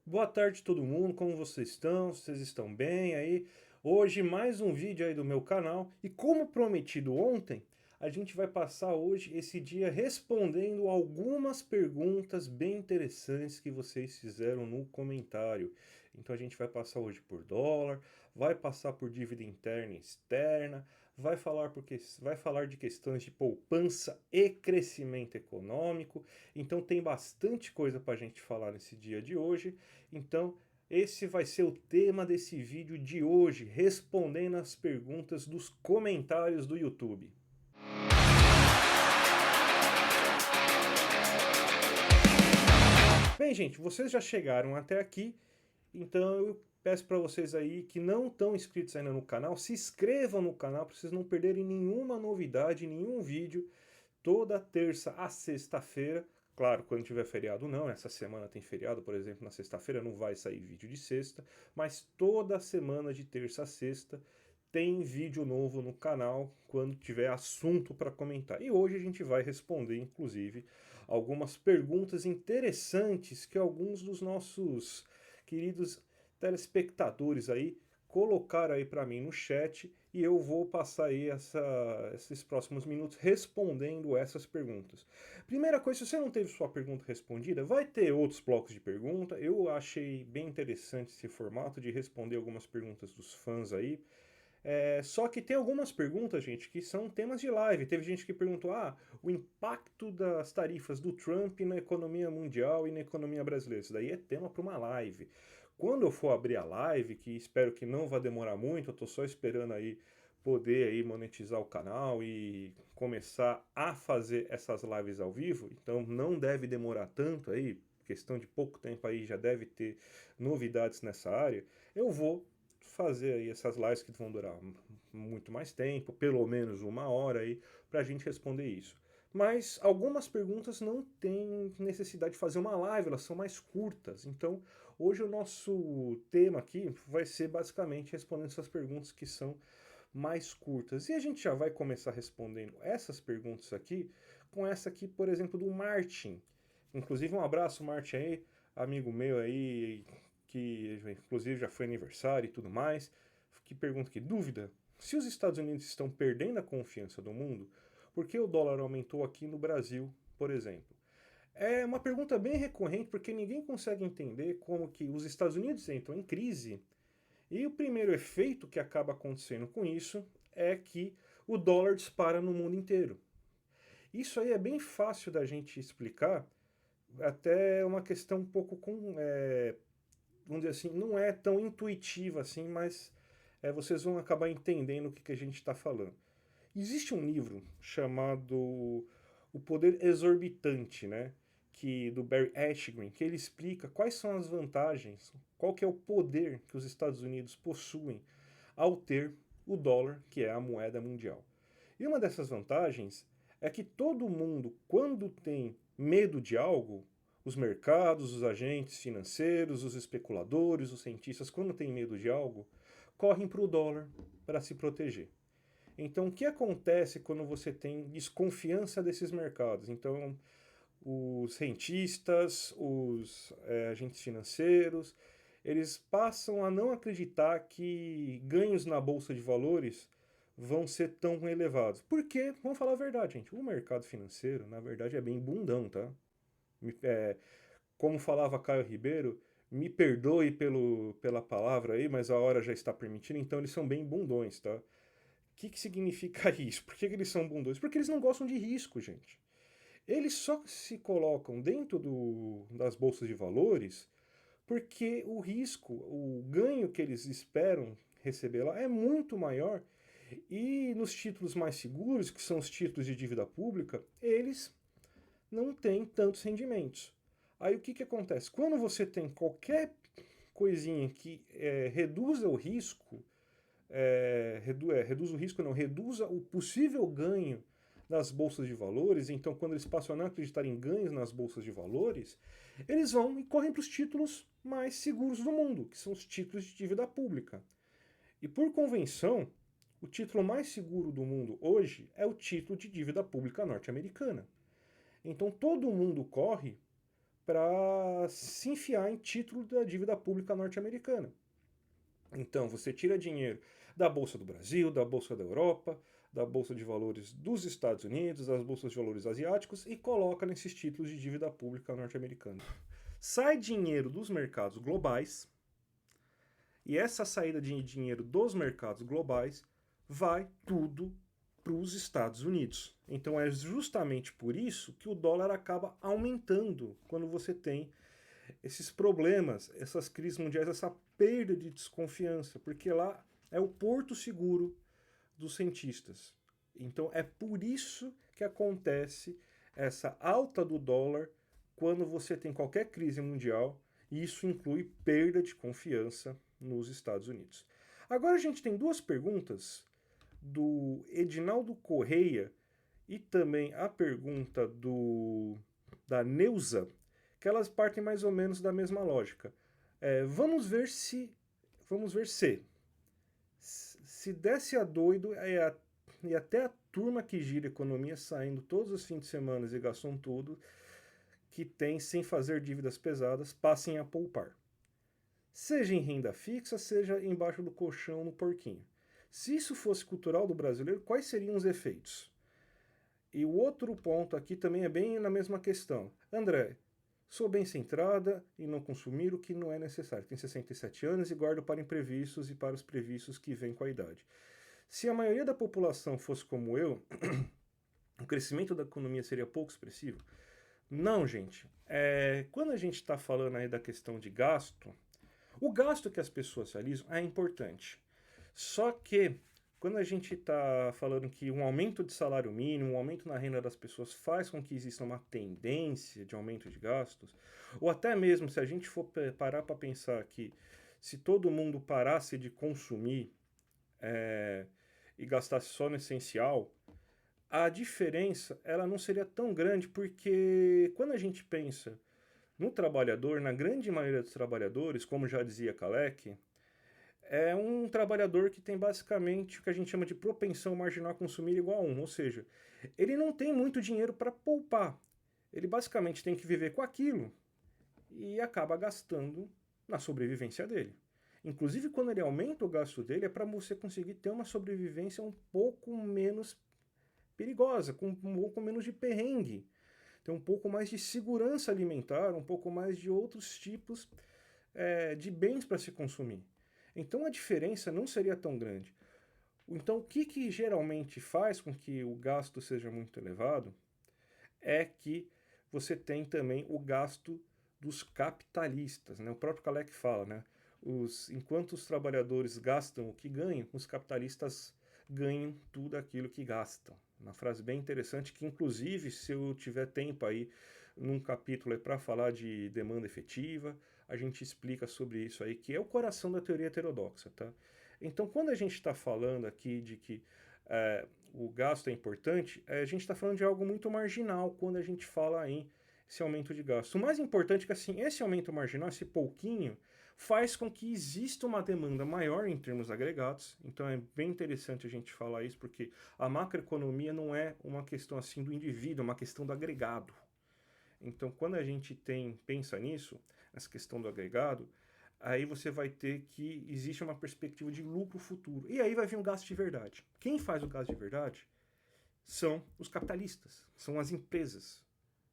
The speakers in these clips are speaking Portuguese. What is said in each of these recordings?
Boa tarde todo mundo, como vocês estão? Vocês estão bem aí? Hoje mais um vídeo aí do meu canal e como prometido ontem, a gente vai passar hoje esse dia respondendo algumas perguntas bem interessantes que vocês fizeram no comentário. Então a gente vai passar hoje por dólar, vai passar por dívida interna e externa, vai falar de questões de poupança e crescimento econômico. Então tem bastante coisa para a gente falar nesse dia de hoje. Então, esse vai ser o tema desse vídeo de hoje, respondendo as perguntas dos comentários do YouTube. Bem, gente, vocês já chegaram até aqui, então eu peço para vocês aí que não estão inscritos ainda no canal, se inscrevam no canal para vocês não perderem nenhuma novidade, nenhum vídeo, toda terça a sexta-feira. Claro, quando tiver feriado não, essa semana tem feriado, por exemplo, na sexta-feira não vai sair vídeo de sexta, mas toda semana de terça a sexta tem vídeo novo no canal quando tiver assunto para comentar. E hoje a gente vai responder, inclusive, algumas perguntas interessantes que alguns dos nossos queridos telespectadores aí colocaram aí para mim no chat e eu vou passar aí esses próximos minutos respondendo essas perguntas. Primeira coisa, se você não teve sua pergunta respondida, vai ter outros blocos de pergunta. Eu achei bem interessante esse formato de responder algumas perguntas dos fãs aí. Só que tem algumas perguntas, gente, que são temas de live. Teve gente que perguntou, o impacto das tarifas do Trump na economia mundial e na economia brasileira. Isso daí é tema para uma live. Quando eu for abrir a live, que espero que não vá demorar muito, eu estou só esperando aí poder aí monetizar o canal e começar a fazer essas lives ao vivo, então não deve demorar tanto aí, questão de pouco tempo aí já deve ter novidades nessa área, eu vou fazer aí essas lives que vão durar muito mais tempo, pelo menos uma hora aí, para a gente responder isso. Mas algumas perguntas não tem necessidade de fazer uma live, elas são mais curtas. Então, hoje o nosso tema aqui vai ser basicamente respondendo essas perguntas que são mais curtas. E a gente já vai começar respondendo essas perguntas aqui com essa aqui, por exemplo, do Martin. Inclusive, um abraço, Martin aí, amigo meu aí, que inclusive já foi aniversário e tudo mais, que pergunta aqui, dúvida, se os Estados Unidos estão perdendo a confiança do mundo, por que o dólar aumentou aqui no Brasil, por exemplo? É uma pergunta bem recorrente, porque ninguém consegue entender como que os Estados Unidos entram em crise, e o primeiro efeito que acaba acontecendo com isso é que o dólar dispara no mundo inteiro. Isso aí é bem fácil da gente explicar, até uma questão um pouco vamos dizer assim, não é tão intuitiva assim, mas vocês vão acabar entendendo o que a gente está falando. Existe um livro chamado O Poder Exorbitante, né? Do Barry Eschengreen, que ele explica quais são as vantagens, qual que é o poder que os Estados Unidos possuem ao ter o dólar, que é a moeda mundial. E uma dessas vantagens é que todo mundo, quando tem medo de algo, os mercados, os agentes financeiros, os especuladores, os cientistas, quando têm medo de algo, correm para o dólar para se proteger. Então, o que acontece quando você tem desconfiança desses mercados? Então, os rentistas, os agentes financeiros, eles passam a não acreditar que ganhos na bolsa de valores vão ser tão elevados. Porque, vamos falar a verdade, gente, o mercado financeiro, na verdade, é bem bundão, tá? Como falava Caio Ribeiro, me perdoe pela palavra aí, mas a hora já está permitindo, então eles são bem bundões, tá? O que significa isso? Por que eles são bundões? Porque eles não gostam de risco, gente. Eles só se colocam dentro das bolsas de valores porque o risco, o ganho que eles esperam receber lá é muito maior e nos títulos mais seguros, que são os títulos de dívida pública, eles não têm tantos rendimentos. Aí o que acontece? Quando você tem qualquer coisinha que reduza o risco, reduz o risco não, reduza o possível ganho das bolsas de valores, então quando eles passam a não acreditar em ganhos nas bolsas de valores, eles vão e correm para os títulos mais seguros do mundo, que são os títulos de dívida pública. E por convenção, o título mais seguro do mundo hoje é o título de dívida pública norte-americana. Então todo mundo corre para se enfiar em título da dívida pública norte-americana. Então, você tira dinheiro da Bolsa do Brasil, da Bolsa da Europa, da Bolsa de Valores dos Estados Unidos, das Bolsas de Valores asiáticos e coloca nesses títulos de dívida pública norte-americana. Sai dinheiro dos mercados globais e essa saída de dinheiro dos mercados globais vai tudo para os Estados Unidos. Então é justamente por isso que o dólar acaba aumentando quando você tem esses problemas, essas crises mundiais, essa perda de desconfiança, porque lá é o porto seguro dos cientistas. Então é por isso que acontece essa alta do dólar quando você tem qualquer crise mundial, e isso inclui perda de confiança nos Estados Unidos. Agora a gente tem duas perguntas do Edinaldo Correia e também a pergunta da Neuza, que elas partem mais ou menos da mesma lógica. Vamos ver se desse a doido e até a turma que gira a economia saindo todos os fins de semana e gastam tudo que tem sem fazer dívidas pesadas, passem a poupar. Seja em renda fixa, seja embaixo do colchão no porquinho. Se isso fosse cultural do brasileiro, quais seriam os efeitos? E o outro ponto aqui também é bem na mesma questão. André, sou bem centrada em não consumir o que não é necessário. Tenho 67 anos e guardo para imprevistos e para os previstos que vêm com a idade. Se a maioria da população fosse como eu, o crescimento da economia seria pouco expressivo? Não, gente. Quando a gente está falando aí da questão de gasto, o gasto que as pessoas realizam é importante. Só que quando a gente está falando que um aumento de salário mínimo, um aumento na renda das pessoas faz com que exista uma tendência de aumento de gastos, ou até mesmo se a gente for parar para pensar que se todo mundo parasse de consumir e gastasse só no essencial, a diferença ela não seria tão grande, porque quando a gente pensa no trabalhador, na grande maioria dos trabalhadores, como já dizia Kalec, é um trabalhador que tem basicamente o que a gente chama de propensão marginal a consumir igual a 1, ou seja, ele não tem muito dinheiro para poupar. Ele basicamente tem que viver com aquilo e acaba gastando na sobrevivência dele. Inclusive, quando ele aumenta o gasto dele, é para você conseguir ter uma sobrevivência um pouco menos perigosa, com um pouco menos de perrengue, ter um pouco mais de segurança alimentar, um pouco mais de outros tipos de bens para se consumir. Então a diferença não seria tão grande. Então o que geralmente faz com que o gasto seja muito elevado é que você tem também o gasto dos capitalistas. Né? O próprio Kalec fala, né? Enquanto os trabalhadores gastam o que ganham, os capitalistas ganham tudo aquilo que gastam. Uma frase bem interessante que, inclusive, se eu tiver tempo aí num capítulo para falar de demanda efetiva, a gente explica sobre isso aí, que é o coração da teoria heterodoxa, tá? Então, quando a gente está falando aqui de que o gasto é importante, a gente está falando de algo muito marginal quando a gente fala em esse aumento de gasto. O mais importante é que, assim, esse aumento marginal, esse pouquinho, faz com que exista uma demanda maior em termos agregados. Então é bem interessante a gente falar isso, porque a macroeconomia não é uma questão assim do indivíduo, é uma questão do agregado. Então quando a gente pensa nisso, nessa questão do agregado, aí você vai ter que existe uma perspectiva de lucro futuro. E aí vai vir um gasto de verdade. Quem faz o gasto de verdade são os capitalistas, são as empresas.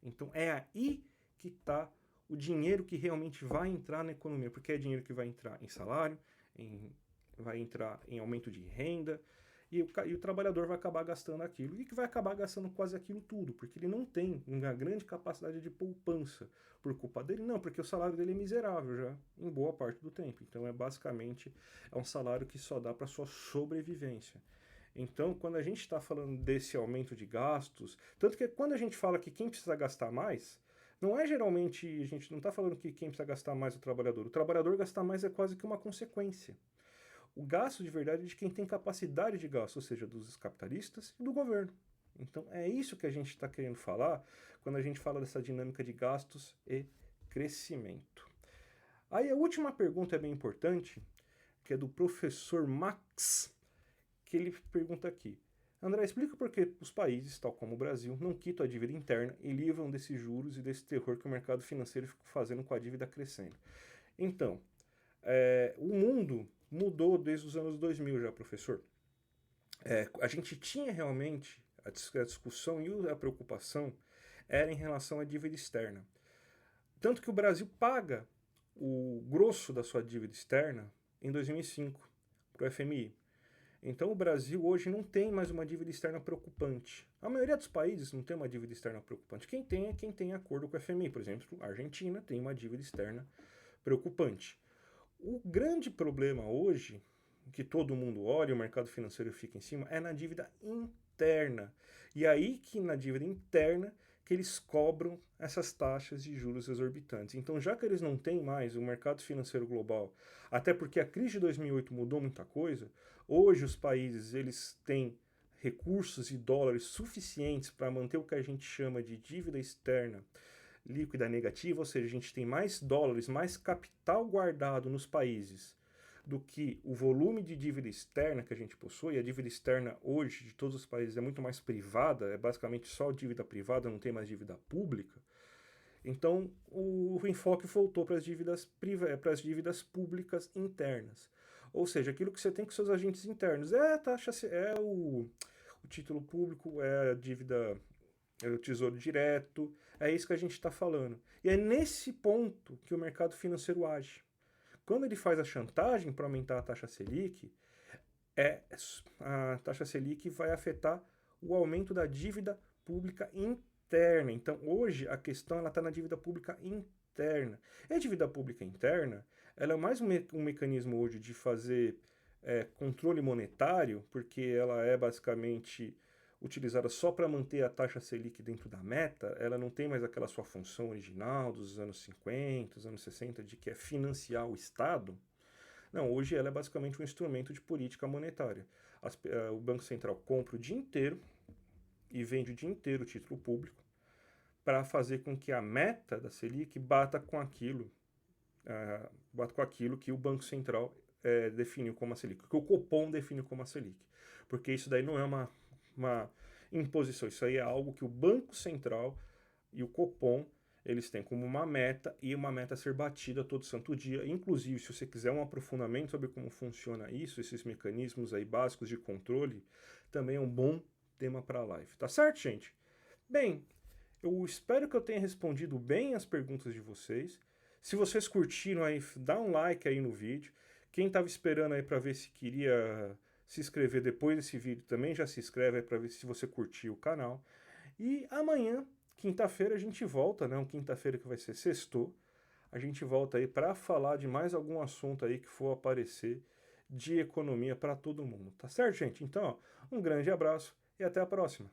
Então é aí que está o dinheiro que realmente vai entrar na economia, porque é dinheiro que vai entrar em salário, vai entrar em aumento de renda, e o trabalhador vai acabar gastando aquilo, e que vai acabar gastando quase aquilo tudo, porque ele não tem uma grande capacidade de poupança por culpa dele, não, porque o salário dele é miserável já, em boa parte do tempo. Então basicamente um salário que só dá para sua sobrevivência. Então, quando a gente está falando desse aumento de gastos, tanto que quando a gente fala que quem precisa gastar mais, não é geralmente, a gente não está falando que quem precisa gastar mais é o trabalhador. O trabalhador gastar mais é quase que uma consequência. O gasto de verdade é de quem tem capacidade de gasto, ou seja, dos capitalistas e do governo. Então é isso que a gente está querendo falar quando a gente fala dessa dinâmica de gastos e crescimento. Aí a última pergunta é bem importante, que é do professor Max, que ele pergunta aqui: André, explica por que os países, tal como o Brasil, não quitam a dívida interna e livram desses juros e desse terror que o mercado financeiro fica fazendo com a dívida crescendo. Então, o mundo mudou desde os anos 2000 já, professor. A gente tinha realmente a discussão e a preocupação era em relação à dívida externa. Tanto que o Brasil paga o grosso da sua dívida externa em 2005 para o FMI. Então o Brasil hoje não tem mais uma dívida externa preocupante. A maioria dos países não tem uma dívida externa preocupante. Quem tem é quem tem acordo com o FMI. Por exemplo, a Argentina tem uma dívida externa preocupante. O grande problema hoje, que todo mundo olha, o mercado financeiro fica em cima, é na dívida interna. E aí que na dívida interna que eles cobram essas taxas de juros exorbitantes. Então, já que eles não têm mais o mercado financeiro global, até porque a crise de 2008 mudou muita coisa, hoje os países eles têm recursos e dólares suficientes para manter o que a gente chama de dívida externa líquida negativa, ou seja, a gente tem mais dólares, mais capital guardado nos países do que o volume de dívida externa que a gente possui. A dívida externa hoje de todos os países é muito mais privada, é basicamente só dívida privada, não tem mais dívida pública. Então o enfoque voltou para as dívidas públicas internas. Ou seja, aquilo que você tem com seus agentes internos é a taxa, é o título público, é a dívida, é o tesouro direto, é isso que a gente está falando. E é nesse ponto que o mercado financeiro age. Quando ele faz a chantagem para aumentar a taxa Selic, a taxa Selic vai afetar o aumento da dívida pública interna. Então, hoje, a questão está na dívida pública interna. E a dívida pública interna ela é mais um mecanismo hoje de fazer controle monetário, porque ela é basicamente utilizada só para manter a taxa Selic dentro da meta, ela não tem mais aquela sua função original dos anos 50, dos anos 60, de que é financiar o Estado. Não, hoje ela é basicamente um instrumento de política monetária. O Banco Central compra o dia inteiro e vende o dia inteiro o título público para fazer com que a meta da Selic bata com aquilo que o Banco Central definiu como a Selic, que o Copom definiu como a Selic. Porque isso daí não é uma imposição, isso aí é algo que o Banco Central e o Copom eles têm como uma meta e uma meta a ser batida todo santo dia. Inclusive, se você quiser um aprofundamento sobre como funciona isso, esses mecanismos aí básicos de controle, também é um bom tema para a live. Tá certo, gente? Bem, eu espero que eu tenha respondido bem as perguntas de vocês. Se vocês curtiram aí, dá um like aí no vídeo. Quem estava esperando aí para ver se queria se inscrever depois desse vídeo também já se inscreve aí para ver se você curtiu o canal. E amanhã, quinta-feira, a gente volta, né? Quinta-feira que vai ser sextou. A gente volta aí para falar de mais algum assunto aí que for aparecer de economia para todo mundo. Tá certo, gente? Então, ó, um grande abraço e até a próxima.